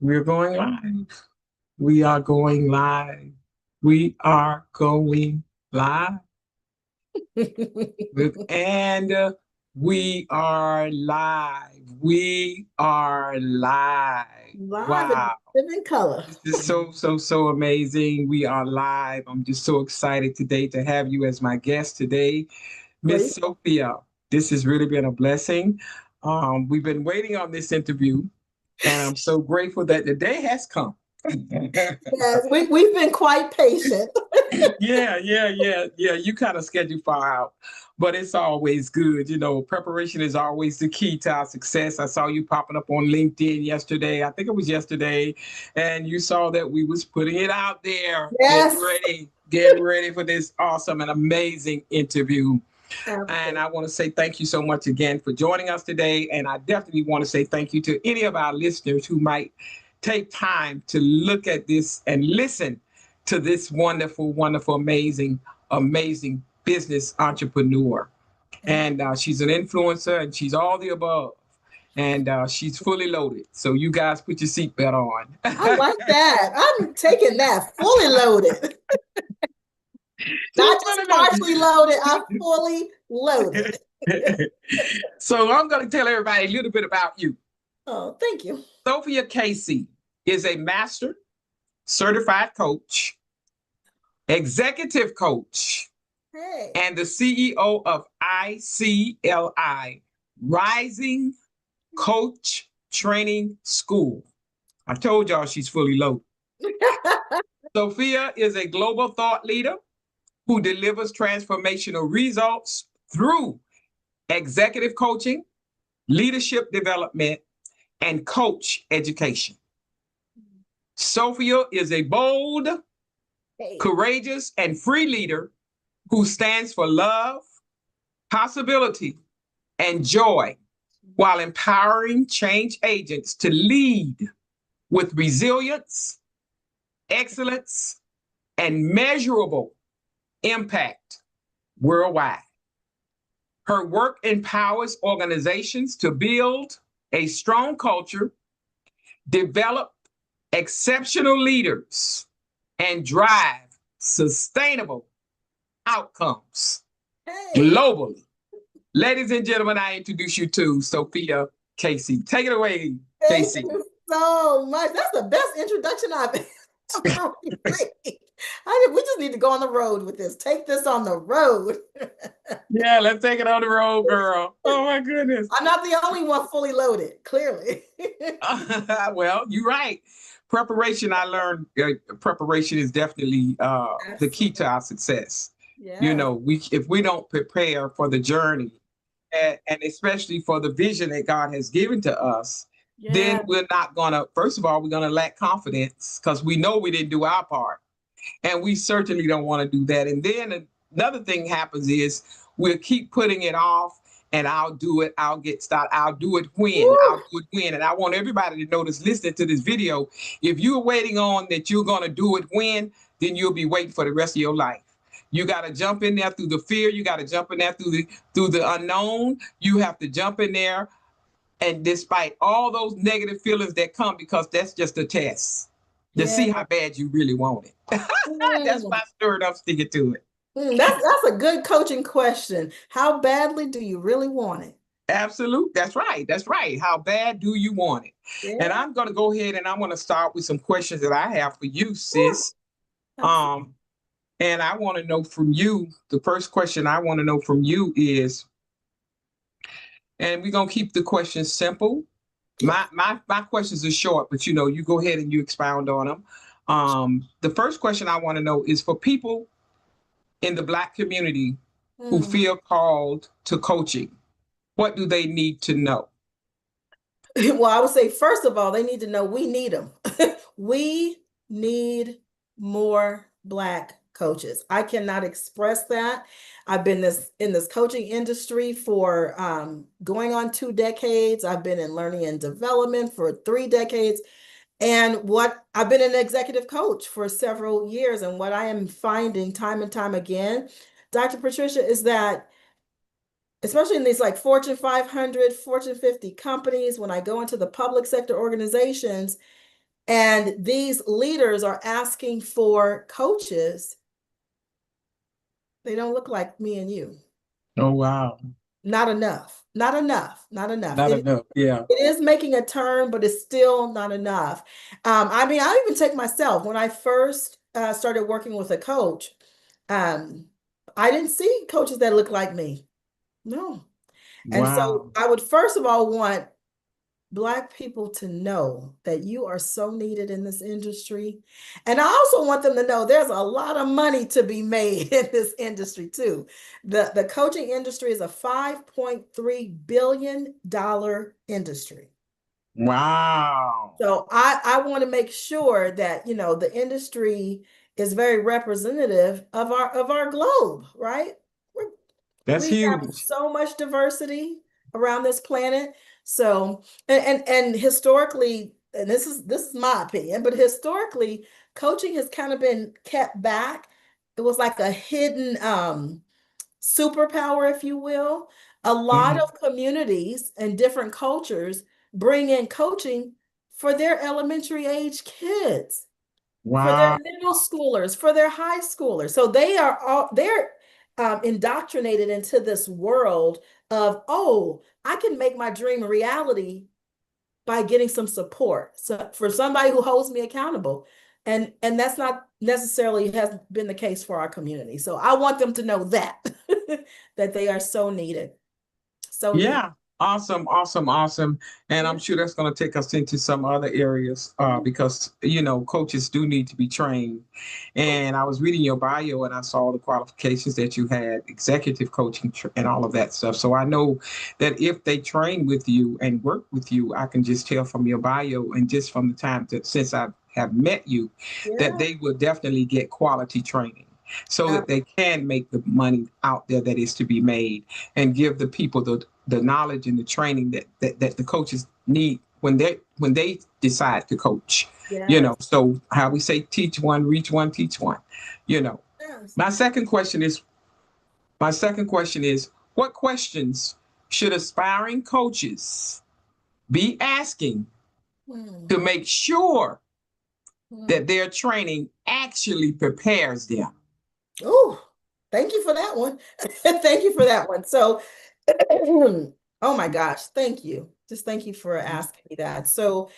We're going live. We are going live. We are going live. And we are live. We are live. Live in Wow. living color. This is so amazing. We are live. I'm just so excited today to have you as my guest today, Miss Great. Sophia. This has really been a blessing. We've been waiting on this interview, and I'm so grateful that the day has come. Yes, we've been quite patient. Yeah. You kind of schedule far out, but it's always good. You know, preparation is always the key to our success. I saw you popping up on LinkedIn yesterday. I think it was yesterday, and you saw that we was putting it out there. Yes. Get ready for this awesome and amazing interview. And Absolutely. I want to say thank you so much again for joining us today. And I definitely want to say thank you to any of our listeners who might take time to look at this and listen to this wonderful, amazing business entrepreneur. And she's an influencer and she's all the above. And she's fully loaded. So you guys put your seatbelt on. I like that. I'm taking that fully loaded. She's Not just fully partially loaded. loaded, I'm fully loaded. So I'm going to tell everybody a little bit about you. Oh, thank you. Sophia Casey is a master certified coach, executive coach, Hey. and the CEO of ICLI, Rising Coach Training School. I told y'all she's fully loaded. Sophia is a global thought leader who delivers transformational results through executive coaching, leadership development, and coach education. Sophia is a bold, courageous, and free leader who stands for love, possibility, and joy while empowering change agents to lead with resilience, excellence, and measurable impact worldwide. Her work empowers organizations to build a strong culture, develop exceptional leaders, and drive sustainable outcomes globally. Ladies and gentlemen, I introduce you to Sophia Casey. Take it away, Casey. Thank you so much. That's the best introduction I've ever received. We just need to go on the road with this. Take this on the road. Yeah, let's take it on the road, girl. Oh my goodness. I'm not the only one fully loaded, clearly. Well, you're right. Preparation, I learned preparation is definitely the key to our success. Yes. You know, if we don't prepare for the journey and especially for the vision that God has given to us, then we're not gonna, first of all, we're gonna lack confidence because we know we didn't do our part. And we certainly don't want to do that. And then another thing happens is we'll keep putting it off and I'll do it. I'll get started. I'll do it when. Woo! I'll do it when. And I want everybody to notice, listening to this video, if you're waiting on that you're going to do it when, then you'll be waiting for the rest of your life. You got to jump in there through the fear. You got to jump in there through the unknown. You have to jump in there. And despite all those negative feelings that come, because that's just a test to see how bad you really want it. That's why I stirred up sticking to it. That's a good coaching question. How badly do you really want it? Absolutely. That's right. That's right. How bad do you want it? Yeah. And I'm going to go ahead and I'm going to start with some questions that I have for you, sis. And I want to know from you, the first question I want to know from you is, and we're going to keep the questions simple. My questions are short, but you know, you go ahead and you expound on them. The first question I want to know is for people in the Black community who feel called to coaching, what do they need to know? Well, I would say, first of all, they need to know we need them. We need more Black coaches. I cannot express that. I've been in this coaching industry for going on 2 decades. I've been in learning and development for 3 decades. And what I've been an executive coach for several years. And what I am finding time and time again, Dr. Patricia, is that especially in these like Fortune 500, Fortune 50 companies, when I go into the public sector organizations, And these leaders are asking for coaches. They don't look like me and you. Oh, wow. Not enough. Not enough. Not enough. Not enough. Yeah. It is making a turn, but it's still not enough. I mean, I even take myself when I first started working with a coach. I didn't see coaches that look like me. No. And so Wow. I would first of all want Black people to know that you are so needed in this industry. And I also want them to know there's a lot of money to be made in this industry too. The coaching industry is a $5.3 billion industry. Wow. So I want to make sure that, you know, the industry is very representative of our globe, right? That's We have huge. so much diversity around this planet. So and historically, and this is my opinion, but historically, coaching has kind of been kept back. It was like a hidden superpower, if you will. A lot Mhm. of communities and different cultures bring in coaching for their elementary age kids, for their Wow. middle schoolers, for their high schoolers. So they're indoctrinated into this world of, oh, I can make my dream a reality by getting some support. So for somebody who holds me accountable. And that's not necessarily has been the case for our community. So I want them to know that that they are so needed. So needed. Yeah. Awesome, awesome, awesome. And Yeah. I'm sure that's going to take us into some other areas because, you know, coaches do need to be trained. And I was reading your bio and I saw the qualifications that you had, executive coaching and all of that stuff. So I know that if they train with you and work with you, I can just tell from your bio and just from the time that since I have met you, that Yeah. they will definitely get quality training so Uh, that they can make the money out there that is to be made and give the people the knowledge and the training that the coaches need when they decide to coach. You know, yes. so how we say teach one, reach one, teach one. You know. Yes. My second question is what questions should aspiring coaches be asking Hmm. to make sure Hmm. that their training actually prepares them? Oh, thank you for that one. Thank you for that one. So, oh my gosh, thank you. Just thank you for asking me that. So,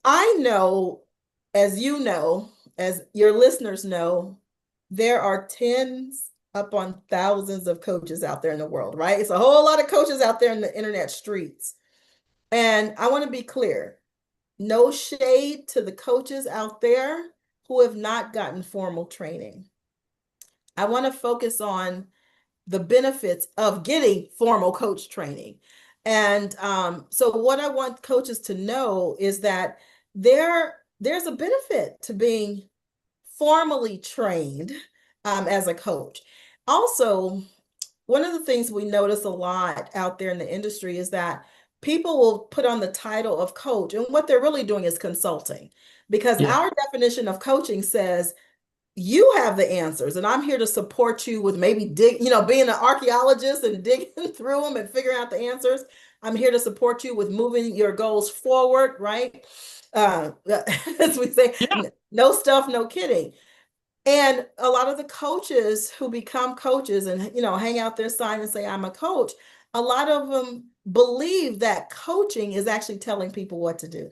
I know, as you know, as your listeners know, there are tens upon thousands of coaches out there in the world, right? It's a whole lot of coaches out there in the internet streets. And I want to be clear, no shade to the coaches out there who have not gotten formal training. I want to focus on the benefits of getting formal coach training. And so what I want coaches to know is that there's a benefit to being formally trained as a coach. Also, one of the things we notice a lot out there in the industry is that people will put on the title of coach, and what they're really doing is consulting, because Yeah. our definition of coaching says you have the answers and I'm here to support you with maybe being an archaeologist and digging through them and figuring out the answers. I'm here to support you with moving your goals forward, right? uh as we say, Yeah. no stuff, no kidding. And a lot of the coaches who become coaches and hang out their sign and say I'm a coach, a lot of them believe that coaching is actually telling people what to do.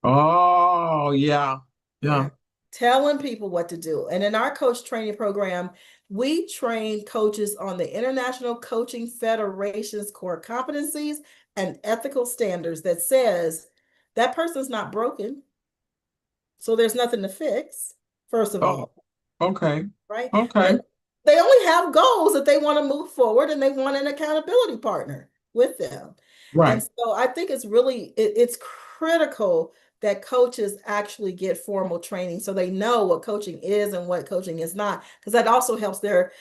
Oh, yeah. Yeah. Yeah. Telling people what to do. And in our coach training program, we train coaches on the International Coaching Federation's core competencies and ethical standards that says that person's not broken. So there's nothing to fix, first of Oh, all, okay. right? Okay. But they only have goals that they want to move forward and they want an accountability partner with them. And Right. so I think it's critical that coaches actually get formal training so they know what coaching is and what coaching is not, because that also helps their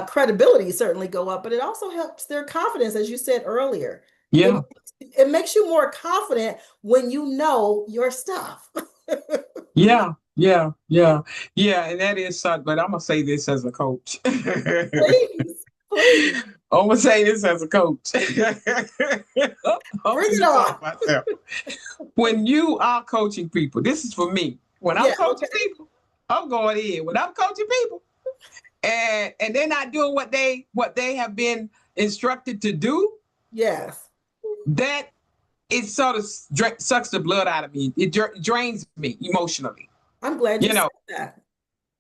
credibility certainly go up, but it also helps their confidence, as you said earlier. It, Yeah. it makes you more confident when you know your stuff. Yeah. Yeah. Yeah. Yeah. And that is something, but I'm gonna say this as a coach. Please, please. I'm gonna say this as a coach. I'm Bring it gonna on. talk myself. When you are coaching people, this is for me. When I'm Yeah, coaching okay. people, I'm going in. When I'm coaching people, and they're not doing what they have been instructed to do, Yes. that it sort of sucks the blood out of me. It drains me emotionally. I'm glad You you said know, that.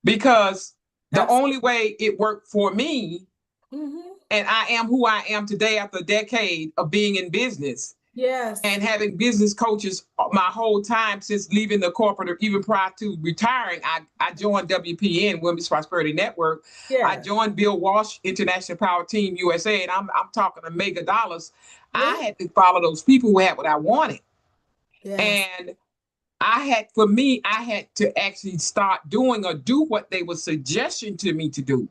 because the Absolutely. only way it worked for me, Hmm. and I am who I am today after a decade of being in business Yes. and having business coaches my whole time since leaving the corporate, or even prior to retiring. I joined WPN, Women's Prosperity Network. I Yes. joined Bill Walsh, International Power Team USA, and I'm talking a mega dollars. Yeah. I had to follow those people who had what I wanted. Yes. And I had to actually start doing or do what they were suggesting to me to do.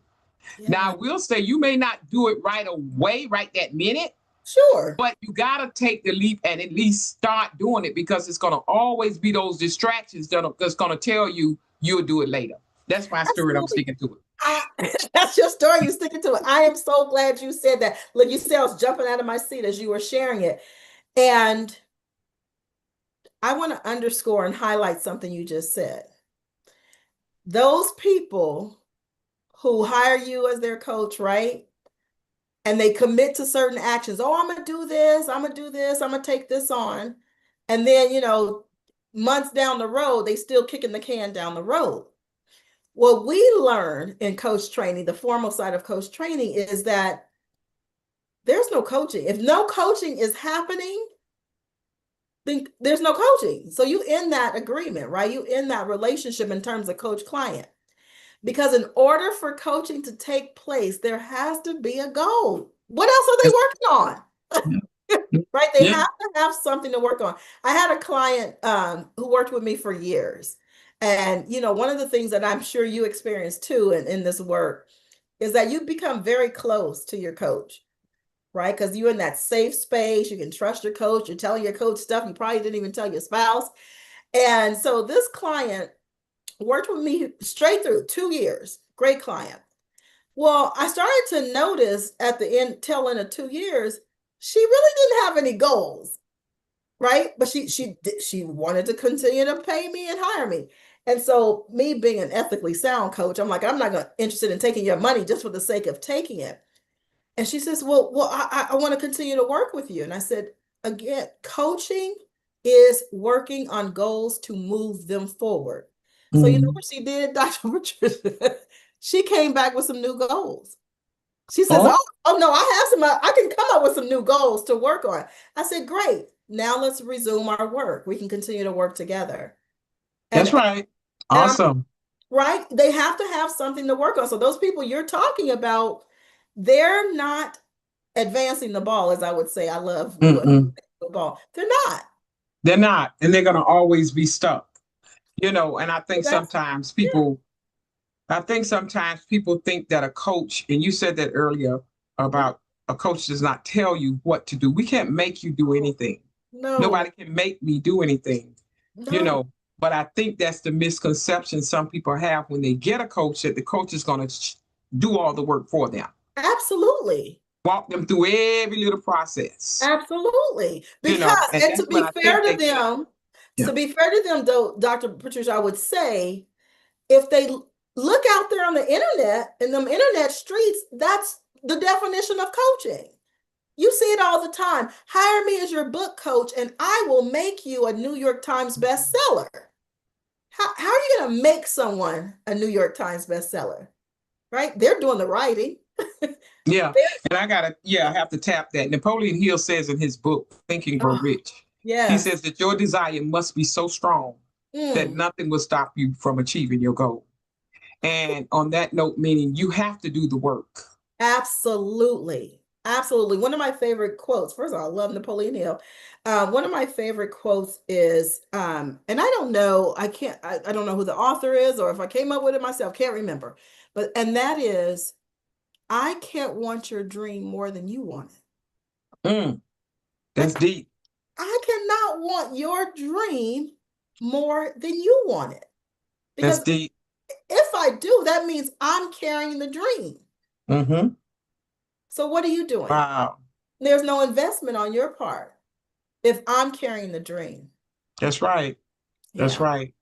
Now, Yeah. I will say you may not do it right away, right that minute, Sure. but you got to take the leap and at least start doing it, because it's going to always be those distractions that's going to tell you you'll do it later. That's my story. I'm Absolutely. sticking to it. That's your story. You sticking to it. I am so glad you said that. Look, you said I was jumping out of my seat as you were sharing it. And I want to underscore and highlight something you just said. Those people who hire you as their coach, right? And they commit to certain actions. Oh, I'm going to do this. I'm going to do this. I'm going to take this on. And then, months down the road, they still kicking the can down the road. What we learn in coach training, the formal side of coach training, is that there's no coaching. If no coaching is happening, then there's no coaching. So you in that agreement, right? You in that relationship in terms of coach client. Because in order for coaching to take place, there has to be a goal. What else are they working on? Right? They Yeah. have to have something to work on. I had a client who worked with me for years. And, one of the things that I'm sure you experience too in this work is that you become very close to your coach, right? Because you're in that safe space. You can trust your coach. You're telling your coach stuff you probably didn't even tell your spouse. And so this client worked with me straight through 2 years. Great client. Well, I started to notice at the tail end of 2 years, she really didn't have any goals, right? But she wanted to continue to pay me and hire me. And so me being an ethically sound coach, I'm like, I'm not interested in taking your money just for the sake of taking it. And she says, well, I want to continue to work with you. And I said, again, coaching is working on goals to move them forward. So you know Mm. what she did, Dr. Patricia? She came back with some new goals. She says, Oh, oh no, I can come up with some new goals to work on. I said, great. Now let's resume our work. We can continue to work together. And that's right. and I'm Awesome. right. They have to have something to work on. So those people you're talking about, they're not advancing the ball, as I would say. I love what Mm-mm. football. They're not. They're not, and they're going to always be stuck. And That's I think sometimes people think that a coach, and you said that earlier yeah. about a coach does not tell you what to do. We can't make you do anything. No, Nobody can make me do anything, you no, know. But I think that's the misconception some people have when they get a coach, that the coach is going to do all the work for them, absolutely. walk them through every little process, Absolutely. Because, and and that's when I think they get it. Yeah. to be fair to them, though, Dr. Patricia, I would say if they look out there on the internet, in them internet streets, that's the definition of coaching. You see it all the time. Hire me as your book coach, and I will make you a New York Times bestseller. How are you going to make someone a New York Times bestseller? Right? They're doing the writing. Yeah, and I have to tap that. Napoleon Hill says in his book, Think and Grow Oh, Rich, he yes. says that your desire must be so strong that Mm, nothing will stop you from achieving your goal. And on that note, meaning you have to do the work. absolutely. Absolutely. One of my favorite quotes, first of all, I love Napoleon Hill. One of my favorite quotes is, and I don't know, I don't know who the author is, or if I came up with it myself, can't remember. And that is, I can't want your dream more than you want it. Mm, that's Like, deep. I cannot want your dream more than you want it. That's Because deep. if I do, that means I'm carrying the dream. Mm-hmm. So what are you doing? Wow. There's no investment on your part if I'm carrying the dream. That's right. That's Yeah. right.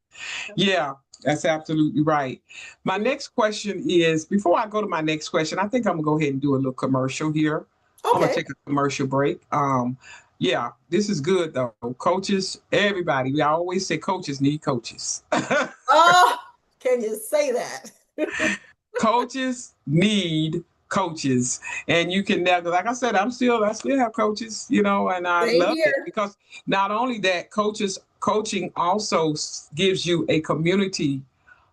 Yeah, that's absolutely right. My next question is, before I go to my next question, I think I'm gonna go ahead and do a little commercial here. I'm gonna Okay. take a commercial break. Yeah, this is good though. Coaches, everybody, we always say coaches need coaches. Oh, can you say that? Coaches need coaches, and you can never, like I said, I still have coaches, and I Same love it here. because not only that, coaching also gives you a community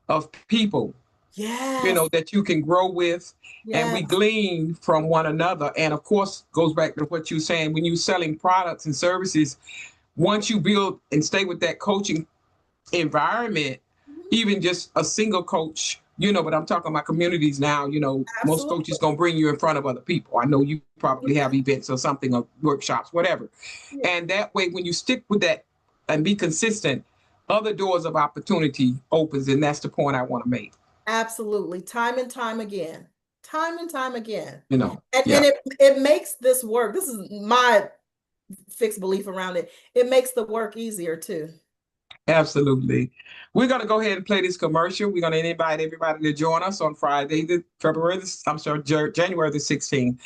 of people, Yes. that you can grow with, and we Yes. glean from one another. And of course, goes back to what you're saying, when you're selling products and services, once you build and stay with that coaching environment, even just a single coach, but I'm talking about communities now, most Absolutely. coaches gonna bring you in front of other people. I know you probably have events or something, or workshops, whatever. Yeah. And that way, when you stick with that and be consistent, other doors of opportunity opens. And that's the point I want to make. Absolutely. Time and time again. Time and time again. Yeah. And it makes this work. This is my fixed belief around it. It makes the work easier too. Absolutely. We're going to go ahead and play this commercial. We're going to invite everybody to join us on Friday, January the 16th.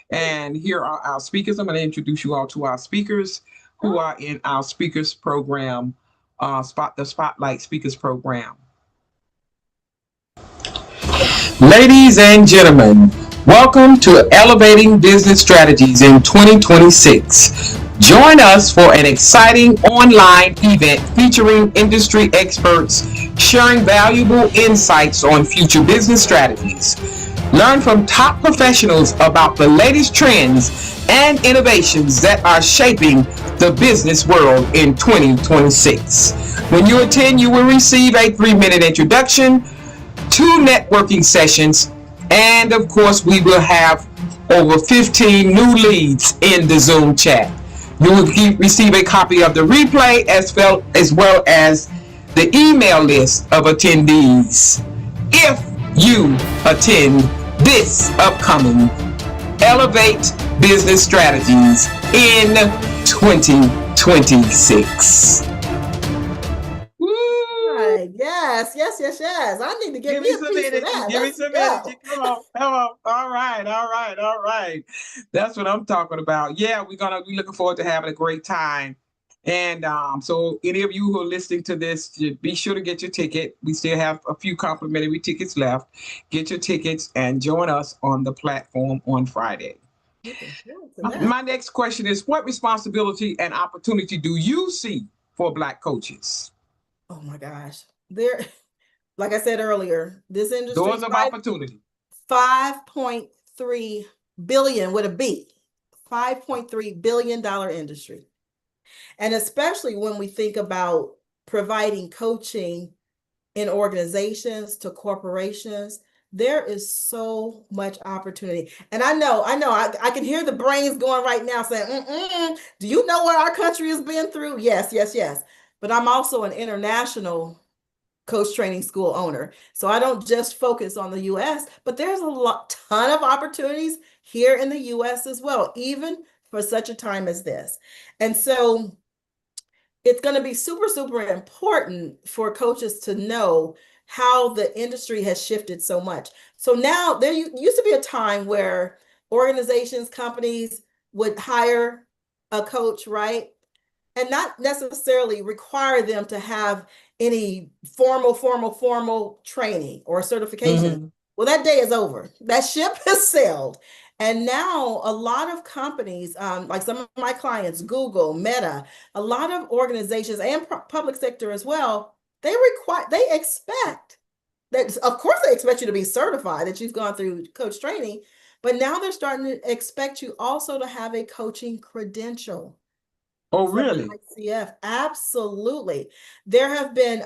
And here are our speakers. I'm going to introduce you all to our speakers who are in our speakers program, the Spotlight Speakers Program. Ladies and gentlemen, welcome to Elevating Business Strategies in 2026. Join us for an exciting online event featuring industry experts sharing valuable insights on future business strategies. Learn from top professionals about the latest trends and innovations that are shaping the business world in 2026. When you attend, you will receive a 3-minute introduction, 2 networking sessions, and of course, we will have over 15 new leads in the Zoom chat. You will receive a copy of the replay as well as the email list of attendees if you attend this upcoming Elevate Business Strategies in 2026. Yes. I need to Give me some energy. Give me some energy. Come on. All right. That's what I'm talking about. Yeah, we're looking forward to having a great time. And so any of you who are listening to this, be sure to get your ticket. We still have a few complimentary tickets left. Get your tickets and join us on the platform on Friday. My next question is, what responsibility and opportunity do you see for Black coaches? Oh my gosh. Like I said earlier, this industry, doors of opportunity. 5.3 billion with a B. $5.3 billion industry. And especially when we think about providing coaching in organizations to corporations, there is so much opportunity. And I know, I can hear the brains going right now saying, do you know what our country has been through? Yes. But I'm also an international coach training school owner. So I don't just focus on the US, but there's a ton of opportunities here in the US as well, even for such a time as this. And so it's going to be super, super important for coaches to know how the industry has shifted so much. So now there used to be a time where organizations, companies would hire a coach, right? And not necessarily require them to have any formal training or certification. Mm-hmm. Well, that day is over. That ship has sailed. And now a lot of companies, like some of my clients, Google, Meta, a lot of organizations and public sector as well, they expect that, of course, they expect you to be certified, that you've gone through coach training, but now they're starting to expect you also to have a coaching credential. Oh, really? ICF, absolutely. There have been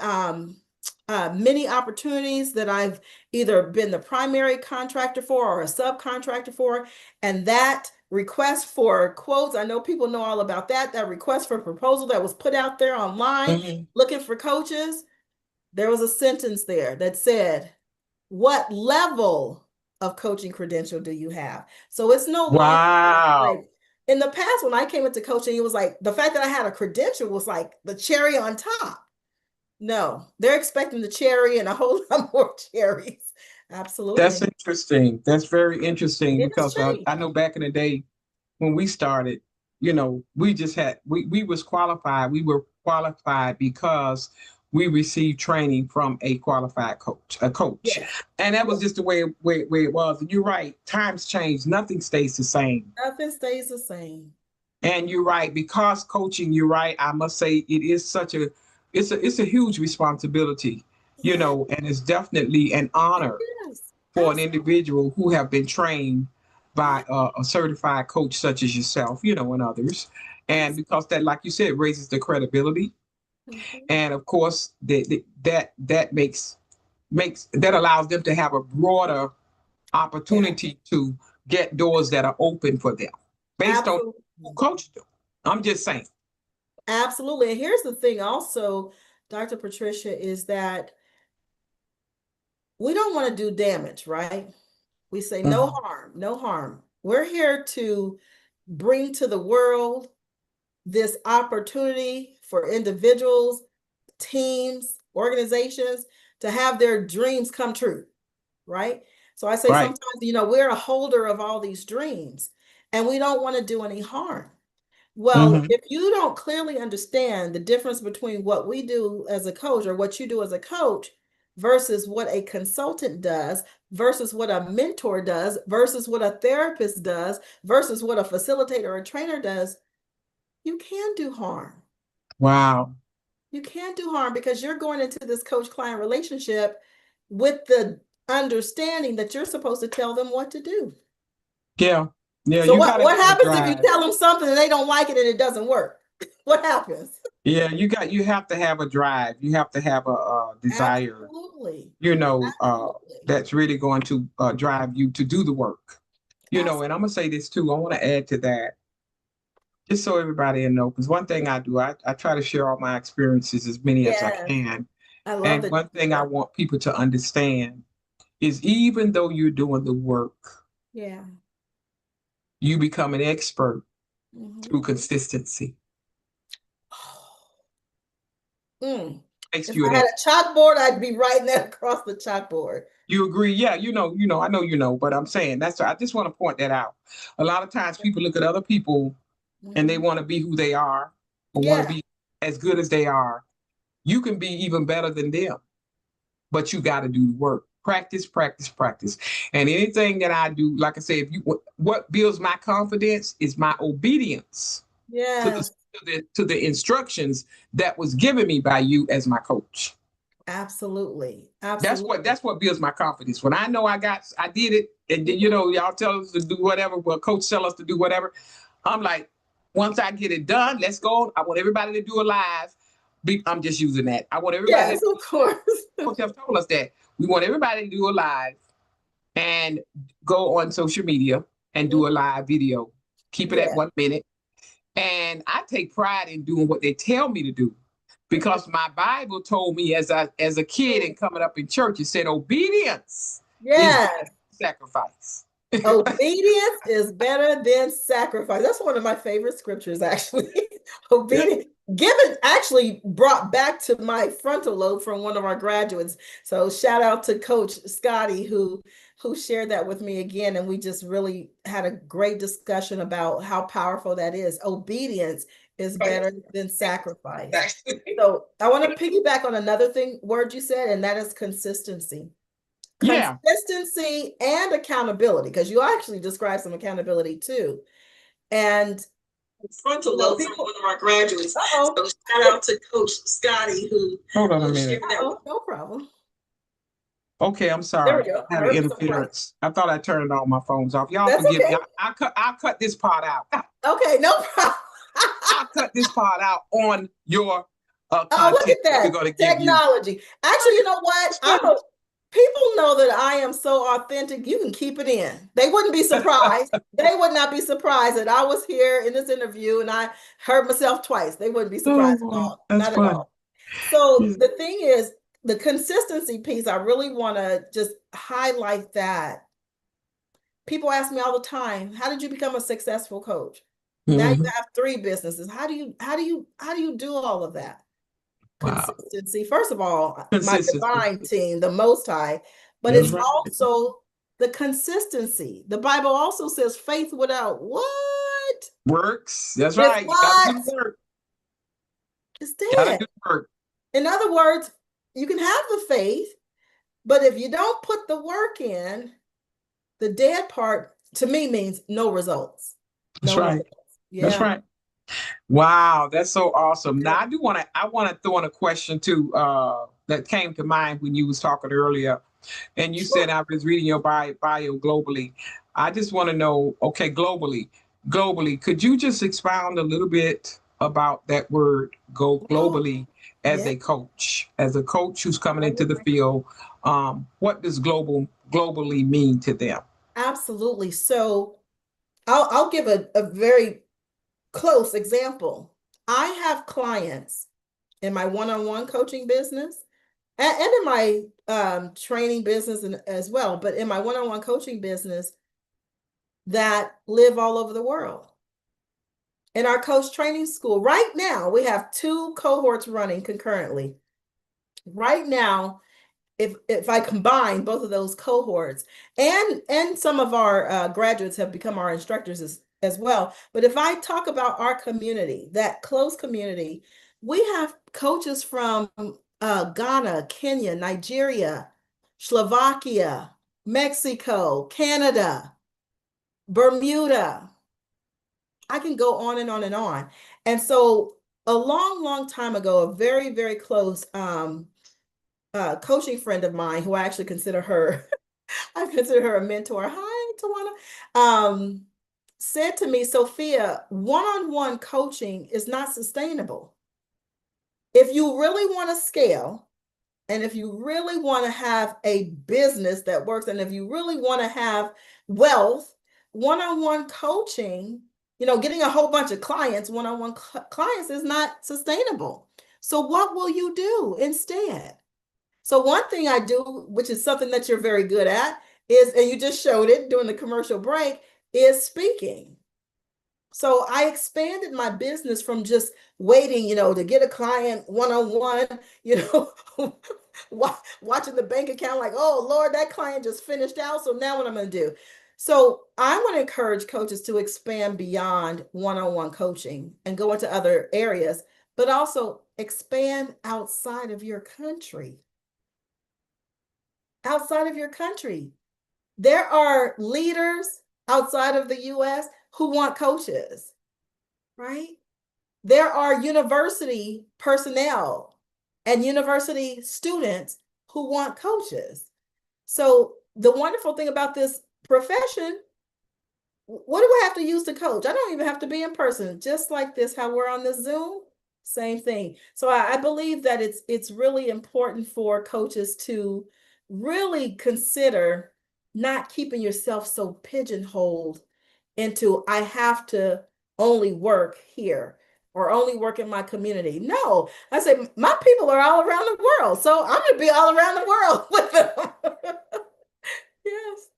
many opportunities that I've either been the primary contractor for or a subcontractor for, and that request for quotes, I know people know all about that request for proposal that was put out there online, looking for coaches. There was a sentence there that said, what level of coaching credential do you have? So it's no longer Wow. like in the past when I came into coaching, it was like the fact that I had a credential was like the cherry on top. No, they're expecting the cherry and a whole lot more cherries. That's Absolutely. interesting. That's very interesting It has because changed. I know back in the day when we started, we just had we was qualified. We were qualified because we received training from a qualified coach, a coach, Yes. and that was Yes. just the way it was. And you're right. Times change. Nothing stays the same. Nothing stays the same. And you're right, because coaching, you're right. I must say it is such a it's a huge responsibility, Yeah, and it's definitely an it honor is. for an individual who have been trained by Yeah, a certified coach such as yourself, and others. And absolutely. because that, like you said, raises the credibility. Mhm. And of course, that makes that allows them to have a broader Yeah, opportunity to get doors that are open for them based on who absolutely. coached them. I'm just saying. Absolutely. And here's the thing also, Dr. Patricia, is that we don't want to do damage, right? We say no Mhm. harm, no harm. We're here to bring to the world this opportunity for individuals, teams, organizations to have their dreams come true, right? So I say Right. sometimes, we're a holder of all these dreams and we don't want to do any harm. Well, Hmm. if you don't clearly understand the difference between what we do as a coach or what you do as a coach versus what a consultant does versus what a mentor does versus what a therapist does versus what a facilitator or a trainer does, you can do harm. Wow. You can't do harm because you're going into this coach client relationship with the understanding that you're supposed to tell them what to do. Yeah. Yeah. So You what, got to what have a happens if you drive. tell them something and they don't like it and it doesn't work? What happens? Yeah. You have to have a drive. You have to have a desire, Absolutely. you know, uh, Absolutely. that's really going to drive you to do the work. And I'm Absolutely. gonna say this too. I want to add to that, just so everybody know, because one thing I do, I try to share all my experiences, as many as I Yes. can. I love And that one you do thing I that. want people to understand is, even though you're doing the work, Yeah. you become an expert Mhm. through consistency. Mm. Makes If you an I had expert. a chalkboard, I'd be writing that across the chalkboard. You agree? Yeah, I know but I'm saying I just want to point that out. A lot of times people look at other people and they Mhm. want to be who they are or want to Yeah. be as good as they are. You can be even better than them, but you got to do the work. Practice, practice, practice. And anything that I do, like I say, if you what builds my confidence is my obedience to the Yes. to the instructions that was given me by you as my coach. Absolutely. That's what Absolutely. that's what builds my confidence. When I know I did it, and then Mhm. y'all tell us to do whatever, well, coach tell us to do whatever. I'm like, once I get it done, let's go. I want everybody to do it live. I'm just using that. I want everybody Yes, to, of course. coach have told us that. We want everybody to do it live and go on social media and do a Mhm. live video. Keep it at Yeah. 1 minute. And I take pride in doing what they tell me to do, because my Bible told me as a kid and coming up in church, it said obedience is better Yes. than sacrifice. Obedience is better than sacrifice. That's one of my favorite scriptures, actually. Yeah. Obedience. Given actually brought back to my frontal lobe from one of our graduates. So shout out to Coach Scotty who shared that with me again. And we just really had a great discussion about how powerful that is. Obedience is better than sacrifice. So I want to piggyback on another word you said, and that is consistency. Yeah. Consistency and accountability, because you actually described some accountability too. And Frontal lobe from people, one of our graduates. uh-oh, So shout out to Coach Scotty who hold on a minute. uh-oh, no problem. Okay, I'm There sorry. we go. I I had an heard some clap. interference. I thought I turned all my phones off. Y'all That's forgive me. okay. I'll cut this part out. Okay, no problem. I'll cut this part out on your Oh, look content at that we're that going to give you. technology. Actually, you know what? People know that I am so authentic. You can keep it in. They wouldn't be surprised. They would not be surprised that I was here in this interview and I heard myself twice. They wouldn't be Oh surprised at boy, all. that's Not at fun. all. So Yeah. the thing is, the consistency piece, I really want to just highlight that People ask me all the time, how did you become a successful coach? Now you Mhm. have 3 businesses. How do you do all of that? Wow. Consistency. First of all, my Consistency. divine team, the Most High, but That's it's right. also the consistency. The Bible also says faith without what? Works. That's It's right. You gotta what? do the work. It's Gotta dead. do the work. In other words, you can have the faith, but if you don't put the work in, the dead part to me means no results. That's No right. results. That's Yeah. right. Wow, that's so awesome. Now Okay. I want to throw in a question too, that came to mind when you was talking earlier. And you said Sure. I was reading your bio globally. I just want to know, okay, globally, could you just expound a little bit about that word, go Oh, globally, yeah. as a coach who's coming into the Globally. field? What does globally mean to them? Absolutely. So I'll give a very close example. I have clients in my one-on-one coaching business and in my training business and as well, but in my one-on-one coaching business that live all over the world. In our coach training school, right now, we have 2 cohorts running concurrently. Right now, if I combine both of those cohorts, and some of our graduates have become our instructors as well. But if I talk about our community, that close community, we have coaches from Ghana, Kenya, Nigeria, Slovakia, Mexico, Canada, Bermuda. I can go on and on and on. And so a long, long time ago, a very, very close coaching friend of mine, who I actually consider her, I consider her a mentor. Hi, Tawana. Said to me, Sophia, one-on-one coaching is not sustainable. If you really want to scale, and if you really want to have a business that works, and if you really want to have wealth, one-on-one coaching, getting a whole bunch of clients, one-on-one clients is not sustainable. So what will you do instead? So one thing I do, which is something that you're very good at, is, and you just showed it during the commercial break, is speaking. So I expanded my business from just waiting, to get a client one-on-one, you know, watching the bank account like, oh Lord, that client just finished out. So now what I'm going to do? So I want to encourage coaches to expand beyond one-on-one coaching and go into other areas, but also expand outside of your country. Outside of your country. There are leaders outside of the US who want coaches, right? There are university personnel and university students who want coaches. So the wonderful thing about this profession, what do I have to use to coach? I don't even have to be in person, just like this, how we're on the Zoom, same thing. So I believe that it's really important for coaches to really consider not keeping yourself so pigeonholed into I have to only work here or only work in my community. No, I say my people are all around the world, so I'm going to be all around the world with them. Yes.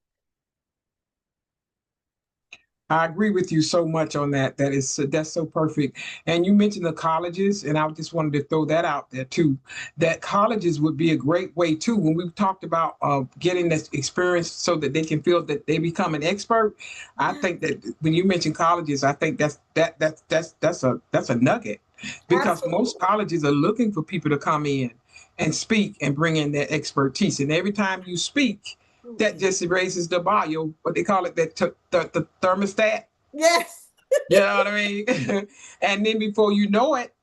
I agree with you so much on that. That's so perfect. And you mentioned the colleges, and I just wanted to throw that out there too. That colleges would be a great way too. When we've talked about getting this experience so that they can feel that they become an expert, I Yeah, think that when you mention colleges, I think that's a nugget because most absolutely. colleges are looking for people to come in and speak and bring in their expertise. And every time you speak, that Absolutely. just raises the bar. What they call it, the thermostat. Yes, You know what I mean? And then before you know it,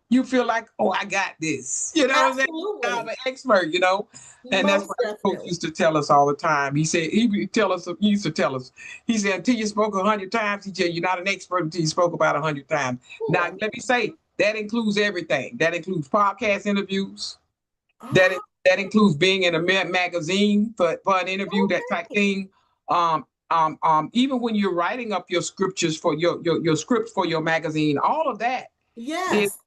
you feel like, oh, I got this. You know what I'm saying? I'm absolutely. an expert. And that's Most what our coach definitely. used to tell us all the time. He used to tell us, he said, until you spoke 100 times, he said, you're not an expert until you spoke about 100 times. Ooh, Now, I let love me that. say, that includes everything. That includes podcast interviews, that Oh, that includes being in a magazine for an interview, that type okay. thing. Even when you're writing up your scriptures for your scripts for your magazine, all of that is Yes,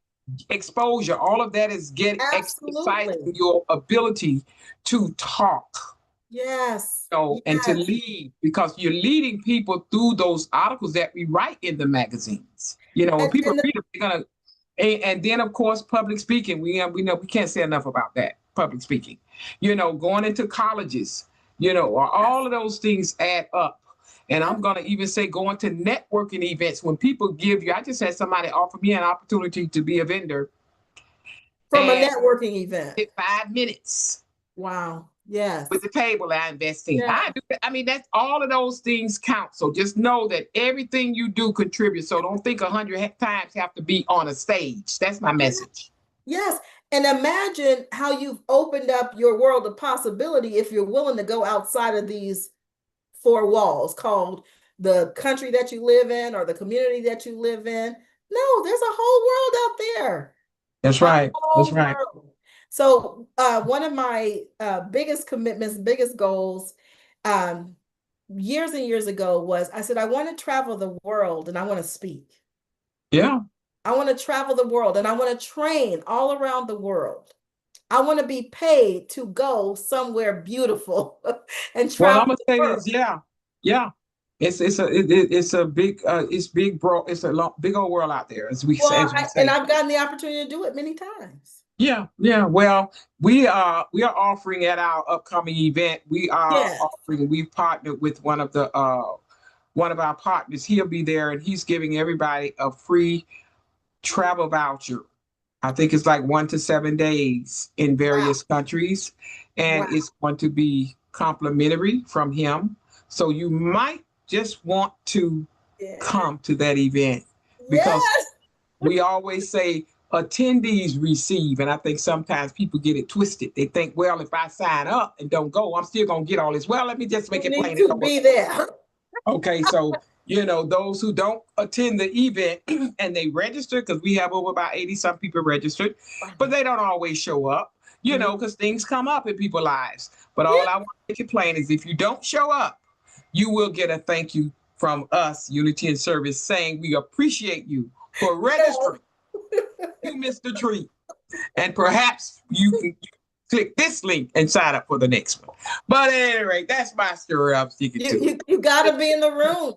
exposure. All of that is get exercising absolutely. your ability to talk. Yes. So, and to Yes. lead, because you're leading people through those articles that we write in the magazines. You know, when people And read them, they're gonna, and then of course public speaking. We know we can't say enough about that public speaking. You know, going into colleges. You know, all of those things add up. And yeah, I'm gonna even say going to networking events when people give you. I just had somebody offer me an opportunity to be a vendor, from a and networking event. 5 minutes Wow. with Yes. the table I invest in. Yeah. I mean, that's all of those things count. So just know that everything you do contributes. So don't think 100 times have to be on a stage. That's my message. Yes. And imagine how you've opened up your world of possibility if you're willing to go outside of these four walls called the country that you live in or the community that you live in. No, there's a whole world out there. That's A right. That's whole right. world. So one of my biggest commitments, biggest goals, um, years and years ago was I said, I want to travel the world and I want to speak. Yeah. I want to travel the world and I want to train all around the world. I want to be paid to go somewhere beautiful and Well, I'm travel gonna the say world. this. Yeah. Yeah. It's a big it's big bro it's a long, big old world out there Well, as we and say. I've gotten the opportunity to do it many times. Yeah, yeah. Well, we are offering at our upcoming event. Yes. We've partnered with one of our partners. He'll be there and he's giving everybody a free travel voucher. I think it's like 1 to 7 days in Wow. various countries, and Wow. it's going to be complimentary from him. So you might just want to Yeah. come to that event because Yes. we always say attendees receive, and I think sometimes people get it twisted. They think, well, if I sign up and don't go, I'm still gonna get all this. Well, let me just You make it need plain. It to don't work. be there. Okay, so those who don't attend the event and they register, because we have over about 80 some people registered, but they don't always show up, Mhm. because things come up in people's lives. But Yeah. all I want to make it plain is if you don't show up, you will get a thank you from us, Unity and Service, saying we appreciate you for registering. You missed the treat. And perhaps you can click this link and sign up for the next one. But at any rate, that's my story. I'm sticking You, to you, you got to be in the room.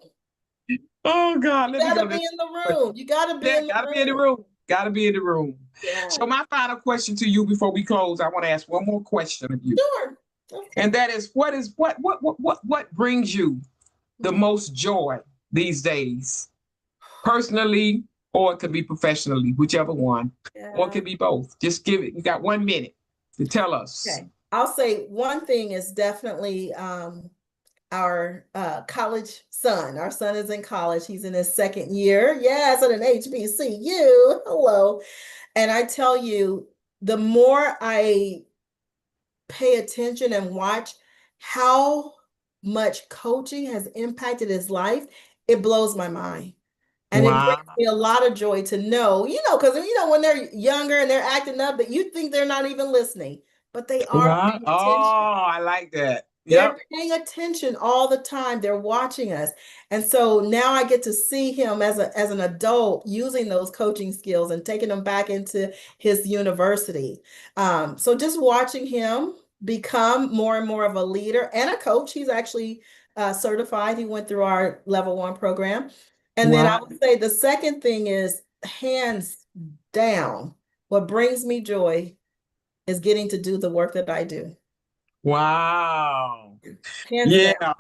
it. Oh God, You let me got go to to be in the room. You got to be yeah, in the gotta be in the room. room. Gotta be in the room. Yeah. So my final question to you before we close, I want to ask one more question of you. Sure. And that is what brings you the most joy these days? Personally, or it could be professionally, whichever one. Or it Yeah. could be both. Just give it. You got 1 minute to tell us. Okay. I'll say one thing is definitely our college son. Our son is in college. He's in his second year. Yes, at an HBCU. Hello. And I tell you, the more I pay attention and watch how much coaching has impacted his life, it blows my mind. And it brings Wow. me a lot of joy to know, because when they're younger and they're acting up, that you think they're not even listening, but they are Wow. paying attention. Oh, I like that. They're Yep. paying attention all the time. They're watching us. And so now I get to see him as an adult using those coaching skills and taking them back into his university. So just watching him become more and more of a leader and a coach. He's actually certified. He went through our level 1 program. And then I Wow. would say the second thing is hands down. What brings me joy is getting to do the work that I do. Wow. Hands down. Yeah.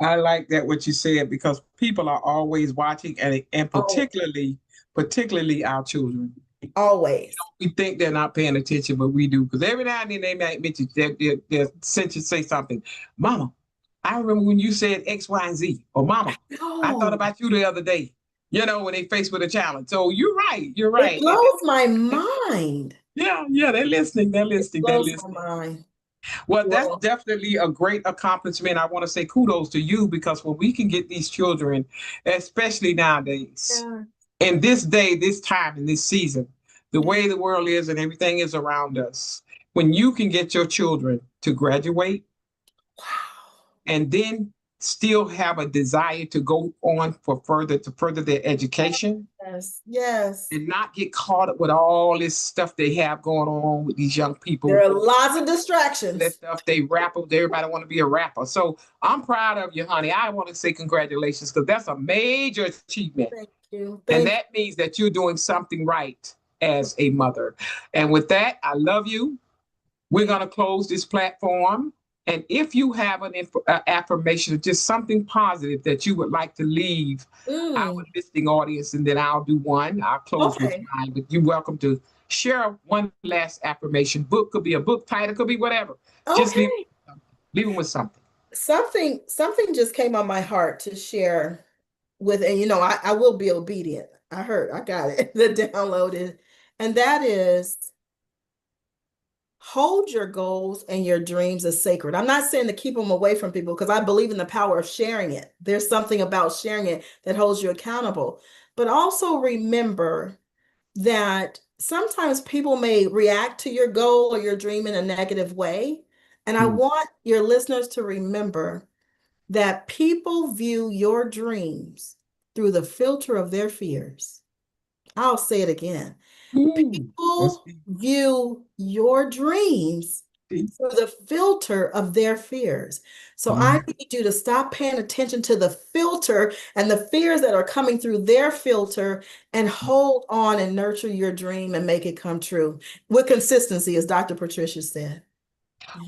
I like that what you said because people are always watching and Oh, particularly our children. always. We think they're not paying attention, but we do. Because every now and then they might mention they're sent to say something. Mama, I remember when you said X, Y, and Z. Or Mama, I thought No, about you the other day. When they faced with a challenge. So you're right. You're it right. blows my mind. Yeah, yeah, they're listening. They're It listening. They're blows my listening. mind. Well, that's Well, definitely a great accomplishment. I want to say kudos to you because when we can get these children, especially nowadays, yeah, in this day, this time, in this season, the yeah. way the world is and everything is around us, when you can get your children to graduate Wow. and then still have a desire to go on to further their education Yes, yes. and not get caught up with all this stuff they have going on with these young There people. are lots of That distractions. stuff they rap, everybody want to be a rapper. So I'm proud of you, honey. I want to say congratulations because that's a major achievement. Thank you. And Thank that means that you're doing something right as a mother. And with that, I love you. We're going to close this platform. And if you have an affirmation or just something positive that you would like to leave you. our listening audience, and then I'll do one. I'll close with Okay. mine, but you're welcome to share one last affirmation. Book could be a book title, could be whatever. Just Okay. leave them with something. Something just came on my heart to share with, and I will be obedient. I got it, the downloaded. And that is, hold your goals and your dreams as sacred. I'm not saying to keep them away from people because I believe in the power of sharing it. There's something about sharing it that holds you accountable. But also remember that sometimes people may react to your goal or your dream in a negative way. And I Mm. want your listeners to remember that people view your dreams through the filter of their fears. I'll say it again. Ooh, that's People deep. view your dreams through the filter of their fears. So I Mhm. need you to stop paying attention to the filter and the fears that are coming through their filter and hold on and nurture your dream and make it come true with consistency, as Dr. Patricia said.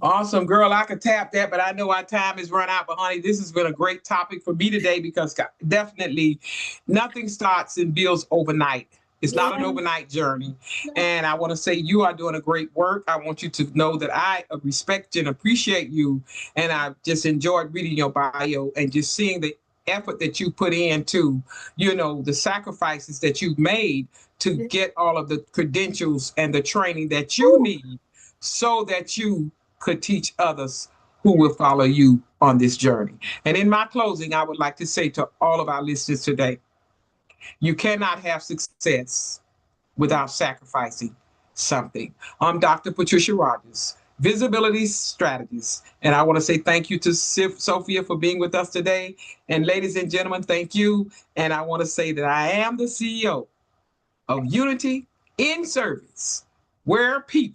Awesome, girl. I could tap that, but I know our time is run out. But honey, this has been a great topic for me today because definitely nothing starts and builds overnight. It's Yeah. not an overnight journey. No. And I want to say you are doing a great work. I want you to know that I respect and appreciate you. And I just enjoyed reading your bio and just seeing the effort that you put into, the sacrifices that you've made to get all of the credentials and the training that you need so that you could teach others who will follow you on this journey. And in my closing, I would like to say to all of our listeners today, you cannot have success without sacrificing something. I'm Dr. Patricia Rogers, visibility strategist. And I want to say thank you to Sophia for being with us today. And ladies and gentlemen, thank you. And I want to say that I am the CEO of Unity in Service, where people